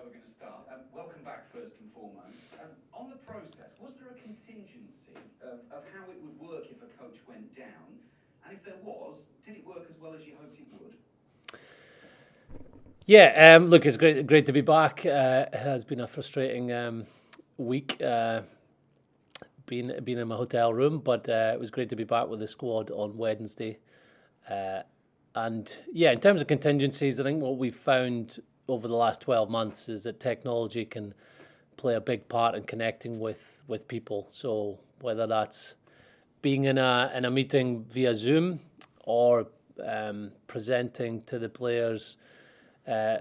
we're going to start. Welcome back, first and foremost. On the process, was there a contingency of how it would work if a coach went down? And if there was, did it work as well as you hoped it would? Yeah, look, it's great to be back. It has been a frustrating week, being in my hotel room, but it was great to be back with the squad on Wednesday. And yeah, in terms of contingencies, I think what we've found over the last 12 months is that technology can play a big part in connecting with people. So whether that's being in a meeting via Zoom or presenting to the players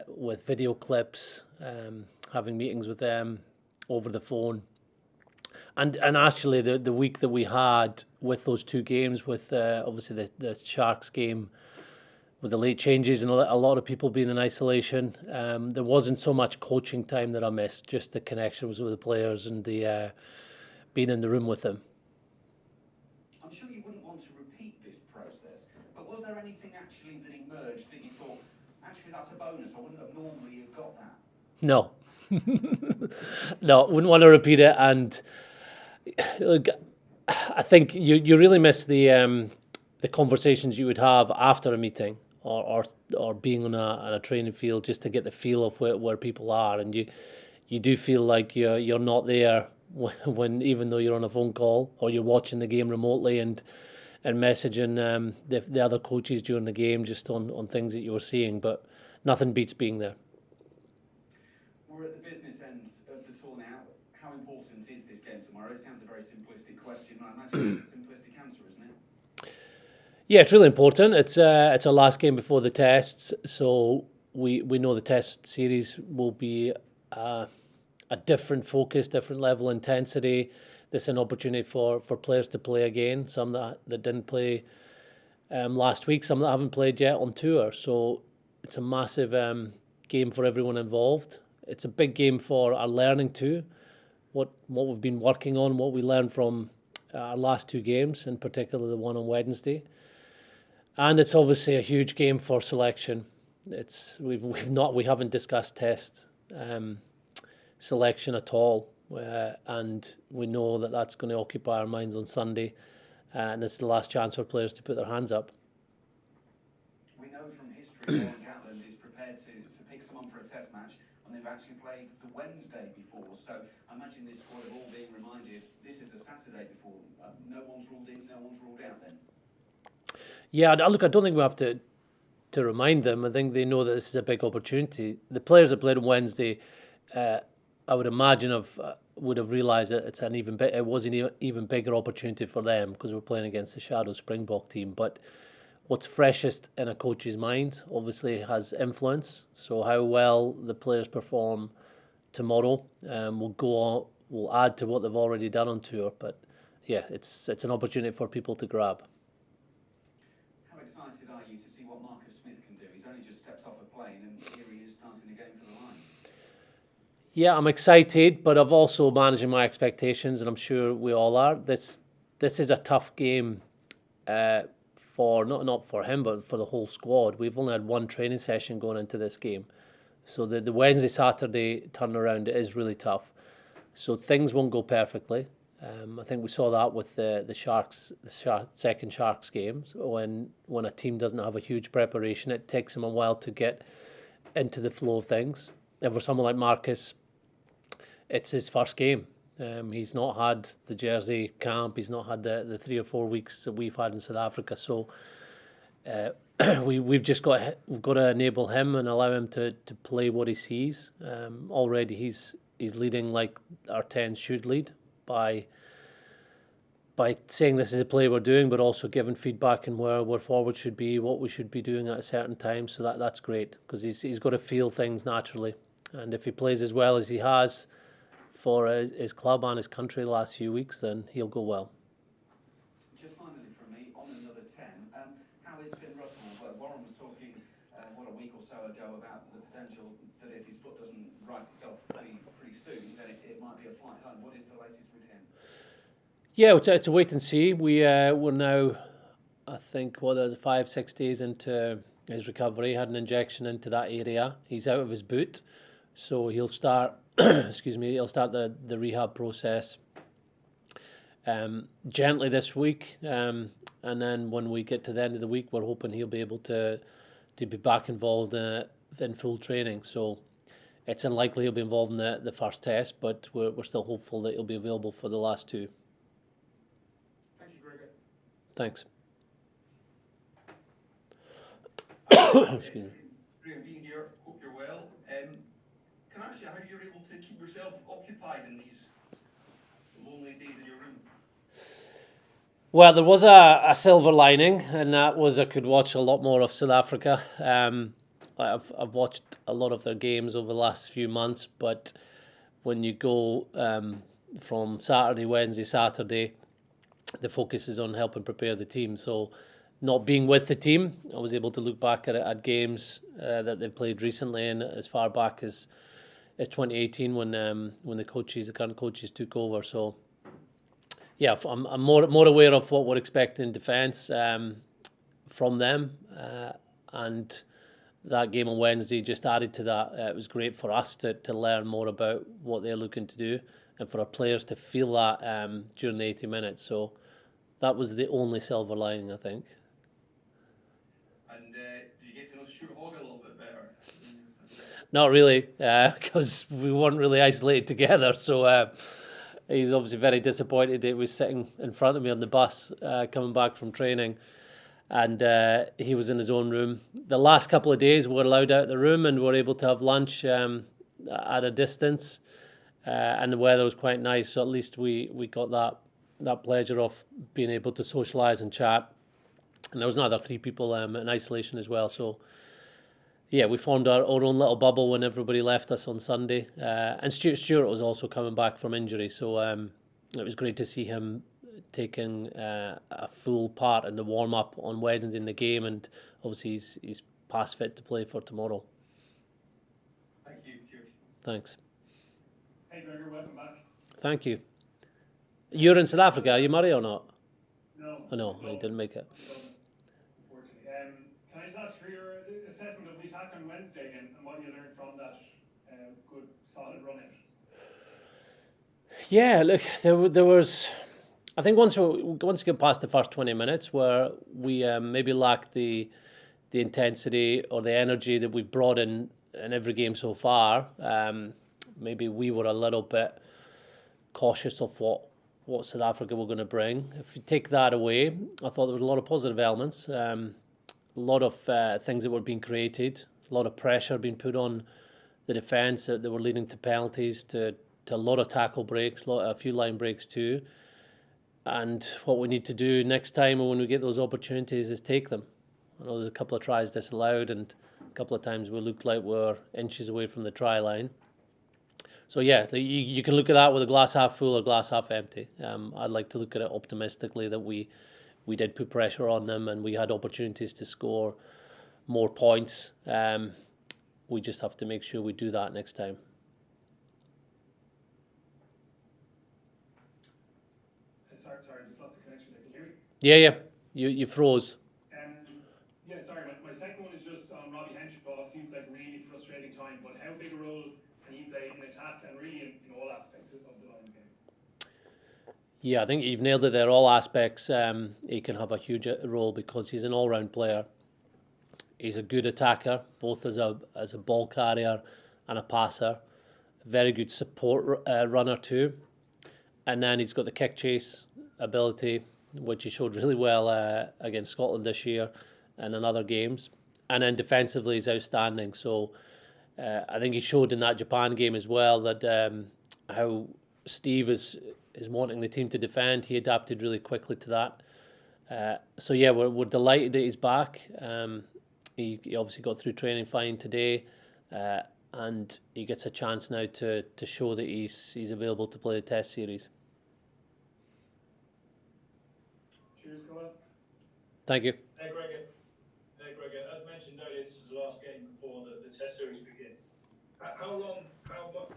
with video clips, having meetings with them over the phone. And actually the week that we had with those two games, with obviously the Sharks game, with the late changes and a lot of people being in isolation, there wasn't so much coaching time that I missed, just the connections with the players and the being in the room with them. I'm sure you wouldn't want to repeat this process, but was there anything actually that emerged that you thought, actually that's a bonus, I wouldn't have normally got that? No. No, wouldn't want to repeat it. And look, I think you really miss the conversations you would have after a meeting or being on a training field, just to get the feel of where people are, and you do feel like you're not there when even though you're on a phone call or you're watching the game remotely and messaging the other coaches during the game just on things that you were seeing, but nothing beats being there. We're at the business end of the tour now. How important is this game tomorrow? It sounds a very simplistic question, but I imagine it's a simplistic answer, isn't it? Yeah, it's really important. It's our last game before the tests, so we know the test series will be a different focus, different level of intensity. This is an opportunity for players to play again, some that didn't play last week, some that haven't played yet on tour. So it's a massive game for everyone involved. It's a big game for our learning too, what we've been working on, what we learned from our last two games, in particular the one on Wednesday. And it's obviously a huge game for selection. We haven't discussed test selection at all, and we know that that's going to occupy our minds on Sunday, and it's the last chance for players to put their hands up. We know from history Warren Gatland is prepared to pick someone for a test match, and they've actually played the Wednesday before. So I imagine this squad have all been reminded this is a Saturday before. No one's ruled in, no one's ruled out then. Yeah, look, I don't think we have to remind them. I think they know that this is a big opportunity. The players that played on Wednesday, I would imagine would have realised that it was an even bigger opportunity for them because we're playing against the shadow Springbok team. But what's freshest in a coach's mind obviously has influence. So how well the players perform tomorrow will add to what they've already done on tour. But yeah, it's an opportunity for people to grab. How excited are you to see what Marcus Smith can do? He's only just stepped off a plane and here he is starting again for the Lions. Yeah, I'm excited, but I've also managing my expectations, and I'm sure we all are. This is a tough game for not for him, but for the whole squad. We've only had one training session going into this game, so the Wednesday Saturday turnaround is really tough. So things won't go perfectly. I think we saw that with the second Sharks game. So when a team doesn't have a huge preparation, it takes them a while to get into the flow of things. And for someone like Marcus, it's his first game. He's not had the jersey camp. He's not had the 3 or 4 weeks that we've had in South Africa. So we've got to enable him and allow him to play what he sees. Already he's leading like our 10s should lead by saying this is a play we're doing, but also giving feedback and where forward should be, what we should be doing at a certain time. So that's great because he's got to feel things naturally. And if he plays as well as he has for his club and his country the last few weeks, then he'll go well. Just finally from me, on another 10, how is Finn Russell? Well, Warren was talking, a week or so ago about the potential that if his foot doesn't right itself pretty soon, then it might be a flight home. What is the latest with him? Yeah, it's a wait and see. We're now, I think, 5-6 days into his recovery. Had an injection into that area. He's out of his boot. So he'll start, excuse me, he'll start the rehab process gently this week, and then when we get to the end of the week, we're hoping he'll be able to be back involved in full training. So it's unlikely he'll be involved in the first test, but we're still hopeful that he'll be available for the last two. Thank you, Gregor. Thanks. Excuse me. Brilliant being here. Hope you're well. Can I ask you how you're able to keep yourself occupied in these lonely days in your room? Well, there was a silver lining, and that was I could watch a lot more of South Africa. I've watched a lot of their games over the last few months, but when you go from Saturday, Wednesday, Saturday, the focus is on helping prepare the team. So not being with the team, I was able to look back at games that they've played recently, and as far back as 2018 when the current coaches took over. So yeah, I'm more aware of what we're expecting in defence from them, and that game on Wednesday just added to that. It was great for us to learn more about what they're looking to do, and for our players to feel that during the 80 minutes. So that was the only silver lining, I think. And did you get to know Stuart Hogg a little bit better? Not really, because we weren't really isolated together. So he's obviously very disappointed. He was sitting in front of me on the bus coming back from training, and he was in his own room. The last couple of days we were allowed out of the room and we were able to have lunch at a distance, and the weather was quite nice, so at least we got that pleasure of being able to socialise and chat. And there was another 3 people in isolation as well, so yeah, we formed our own little bubble when everybody left us on Sunday. And Stuart was also coming back from injury, so it was great to see him taking a full part in the warm-up on Wednesday in the game, and obviously he's past fit to play for tomorrow. Thank you. Cheers. Thanks. Hey Gregor, welcome back. Thank you. You're in South Africa, are you, Murray, or not? No. Oh, no, he didn't make it. Unfortunately. Can I just ask for your assessment of the attack on Wednesday and what you learned from that good, solid run out? Yeah, look, there was. I think once we get past the first 20 minutes, where we maybe lacked the intensity or the energy that we've brought in every game so far. Maybe we were a little bit cautious of what South Africa were going to bring. If you take that away, I thought there was a lot of positive elements, a lot of things that were being created, a lot of pressure being put on the defence that were leading to penalties, to a lot of tackle breaks, a few line breaks too. And what we need to do next time when we get those opportunities is take them. I know there's a couple of tries disallowed, and a couple of times we looked like we're inches away from the try line. So yeah, you can look at that with a glass half full or glass half empty. I'd like to look at it optimistically, that we did put pressure on them and we had opportunities to score more points. We just have to make sure we do that next time. Sorry, just lost the connection there. Can you hear me? Yeah, you froze. Yeah, sorry. My second one is just on Robbie Henshaw. It seemed like really frustrating time, but how big a role can he play in attack and really in all aspects of the Lions game? Yeah, I think you've nailed it there. All aspects, he can have a huge role because he's an all-round player. He's a good attacker, both as a ball carrier and a passer. Very good support runner too. And then he's got the kick chase ability, which he showed really well against Scotland this year and in other games. And then defensively, he's outstanding. So I think he showed in that Japan game as well that how Steve is wanting the team to defend. He adapted really quickly to that. So yeah, we're delighted that he's back. He obviously got through training fine today, and he gets a chance now to show that he's available to play the Test series. Cheers, Colin. Thank you. Hey Gregor, as mentioned earlier, this is the last game before the Test series begin. How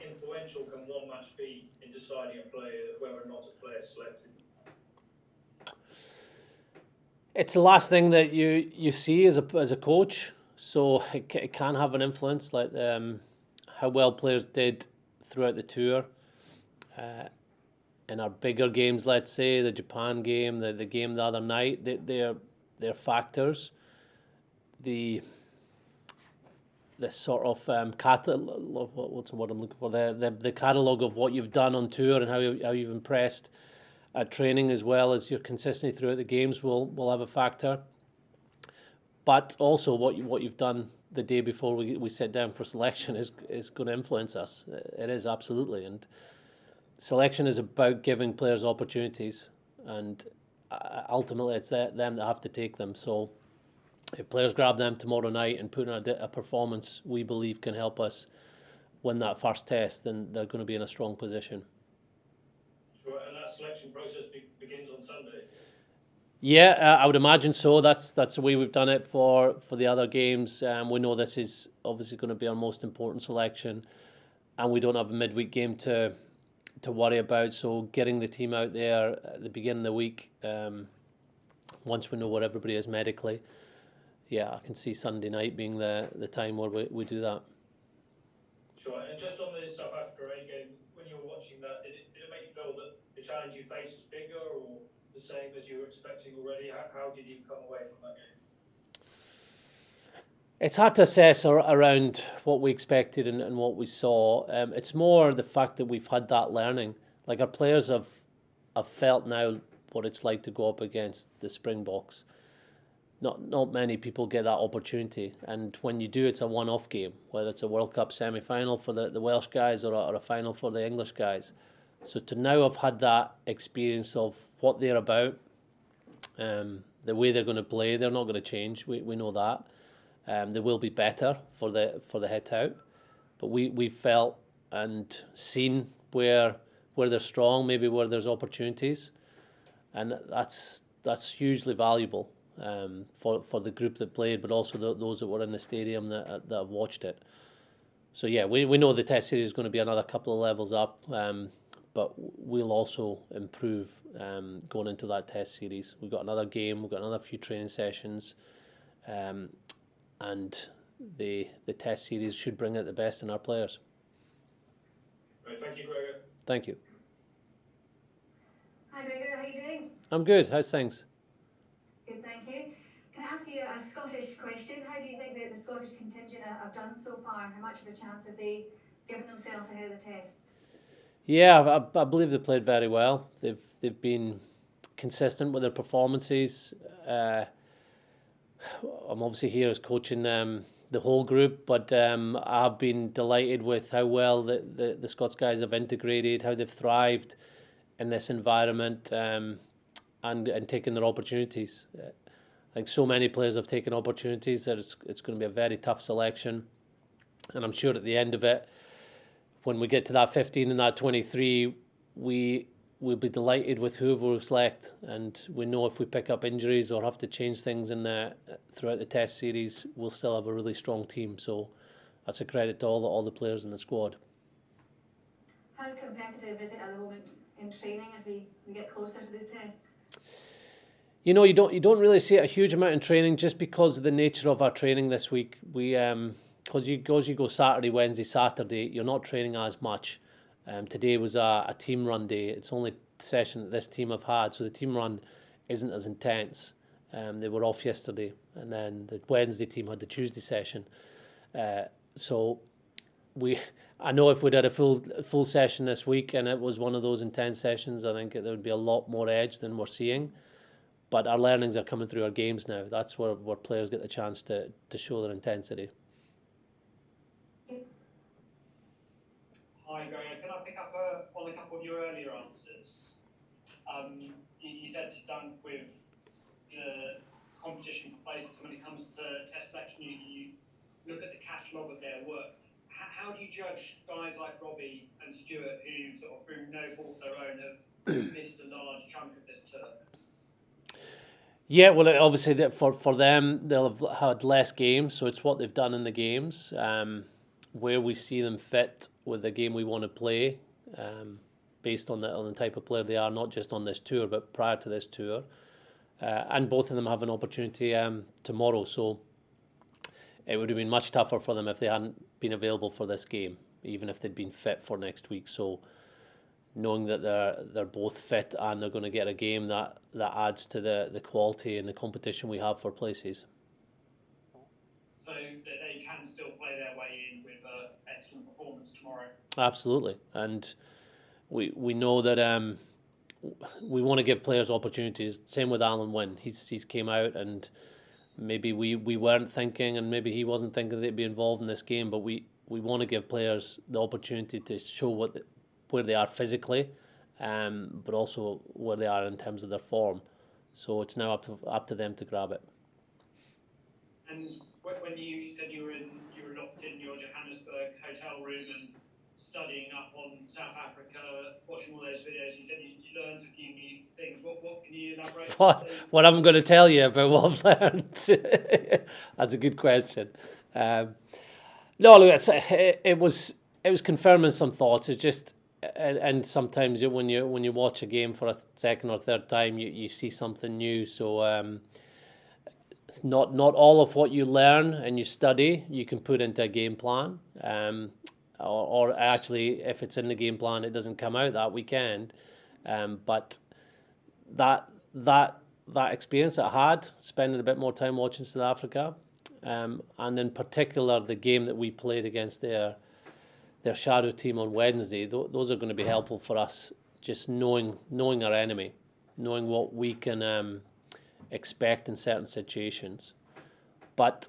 influential can one match be in deciding a player, whether or not a player is selected? It's the last thing that you see as a coach, so it can have an influence. Like how well players did throughout the tour. In our bigger games, let's say the Japan game, the game the other night, they're factors. The sort of catalog, what's the word I'm looking for? The catalogue of what you've done on tour and how you've impressed at training, as well as your consistency throughout the games, will have a factor. But also what you've done the day before we sit down for selection is going to influence us. It is, absolutely. And selection is about giving players opportunities, and ultimately it's them that have to take them. So if players grab them tomorrow night and put in a performance we believe can help us win that first test, then they're going to be in a strong position. Sure, and that selection process begins on Sunday. Yeah, I would imagine so. That's the way we've done it for the other games. We know this is obviously going to be our most important selection, and we don't have a midweek game to worry about. So getting the team out there at the beginning of the week, once we know where everybody is medically, yeah, I can see Sunday night being the time where we do that. Sure, and just on the South Africa A game, when you were watching that, did it make you feel that the challenge you faced was bigger or the same as you were expecting already? How did you come away from that game? It's hard to assess around what we expected and what we saw. It's more the fact that we've had that learning. Like, our players have felt now what it's like to go up against the Springboks. Not many people get that opportunity, and when you do, it's a one-off game, whether it's a World Cup semi-final for the Welsh guys or a final for the English guys. So to now have had that experience of what they're about, the way they're going to play, they're not going to change. We know that. They will be better for the hit out, but we felt and seen where they're strong, maybe where there's opportunities, and that's hugely valuable. For the group that played, but also those that were in the stadium that have watched it. So yeah, we know the test series is going to be another couple of levels up, but we'll also improve going into that test series. We've got another game, we've got another few training sessions, and the test series should bring out the best in our players. Right, thank you, Gregor. Thank you. Hi Gregor, how are you doing? I'm good. How's things? Good, thank you. Can I ask you a Scottish question? How do you think that the Scottish contingent have done so far? How much of a chance have they given themselves ahead of the tests? Yeah, I believe they played very well. They've been consistent with their performances. I'm obviously here as coaching the whole group, but I've been delighted with how well the Scots guys have integrated, how they've thrived in this environment, and taken their opportunities. I think so many players have taken opportunities that it's going to be a very tough selection, and I'm sure at the end of it, when we get to that 15 and that 23, we'll be delighted with whoever we select, and we know if we pick up injuries or have to change things throughout the test series, we'll still have a really strong team. So that's a credit to all the players in the squad. How competitive is it at the moment in training as we get closer to these tests? You know, you don't really see a huge amount in training just because of the nature of our training this week. We because you go Saturday, Wednesday, Saturday, you're not training as much. Today was a team run day. It's the only session that this team have had, so the team run isn't as intense. They were off yesterday, and then the Wednesday team had the Tuesday session. So I know if we did a full session this week and it was one of those intense sessions, I think there would be a lot more edge than we're seeing. But our learnings are coming through our games now. That's where players get the chance to show their intensity. Hi, Gregor. Can I pick up on a couple of your earlier answers? You said to Dunk with the competition for places, when it comes to test selection, you look at the catalogue of their work. How do you judge guys like Robbie and Stuart, who sort of through no fault of their own have missed a large chunk of this tour? Yeah, well, obviously for them, they'll have had less games, so it's what they've done in the games, where we see them fit with the game we want to play, based on the type of player they are, not just on this tour, but prior to this tour. And both of them have an opportunity tomorrow, so it would have been much tougher for them if they hadn't been available for this game. even if they'd been fit for next week. So knowing that they're both fit and they're going to get a game, that adds to the quality and the competition we have for places. So that they can still play their way in with an excellent performance tomorrow. Absolutely, and we know that we want to give players opportunities. Same with Alan Wynne. He's came out, and maybe we weren't thinking, and maybe he wasn't thinking they'd be involved in this game. But we want to give players the opportunity to show where they are physically, but also where they are in terms of their form. So it's now up to them to grab it. And when you said you were locked in your Johannesburg hotel room and studying up on South Africa, watching all those videos, you said you learned a few new things. What can you elaborate on? What I'm going to tell you about what I've learned? That's a good question. No, look, it was confirming some thoughts. It's just, and sometimes when you watch a game for a second or third time, you see something new. So not all of what you learn and you study you can put into a game plan. Or actually, if it's in the game plan, it doesn't come out that weekend. But that experience that I had, spending a bit more time watching South Africa, and in particular the game that we played against their shadow team on Wednesday, those are going to be helpful for us. Just knowing our enemy, knowing what we can expect in certain situations, but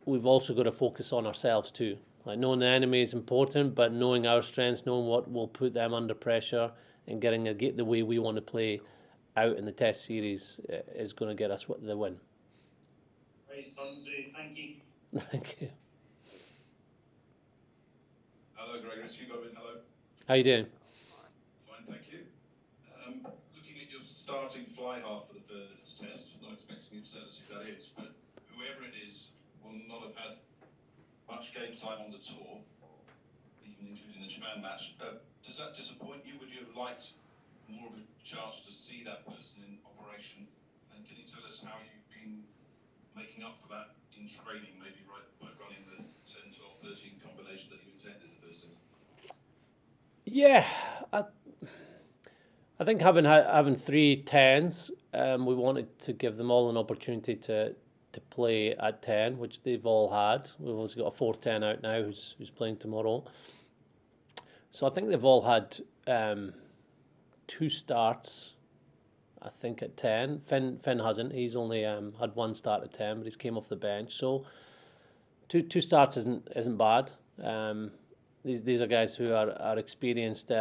we've also got to focus on ourselves too. Like, knowing the enemy is important, but knowing our strengths, knowing what will put them under pressure, and getting the way we want to play out in the Test series is going to get us the win. Thank you. Thank you. Hello, Gregor. It's Hugo. Hello. How you doing? Fine, thank you. Looking at your starting fly half for the first test, not expecting you to tell us who that is, but whoever it is will not have had much game time on the tour, even including the Japan match. Does that disappoint you? Would you have liked more of a chance to see that person in operation? And can you tell us how you've been making up for that in training, maybe by running the 10, 12, 13 combination that you intended the first test? Yeah, I think having 3 10s, we wanted to give them all an opportunity to play at 10, which they've all had. We've also got a 4th 10 out now who's playing tomorrow. So I think they've all had 2 starts, I think, at 10. Finn hasn't. He's only had 1 start at 10, but he's came off the bench. So 2 starts isn't bad. These are guys who are experienced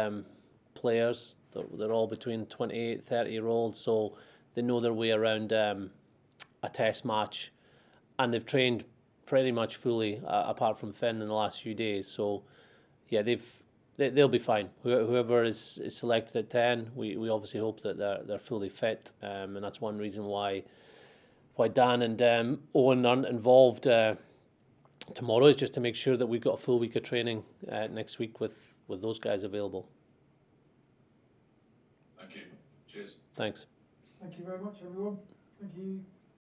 players. They're all between 28, 30-year-olds, so they know their way around a test match, and they've trained pretty much fully, apart from Finn, in the last few days. So yeah, they'll be fine. Whoever is selected at 10, we obviously hope that they're fully fit, and that's one reason why Dan and Owen aren't involved tomorrow, is just to make sure that we've got a full week of training next week with those guys available. Thank you. Cheers. Thanks. Thank you very much, everyone. Thank you.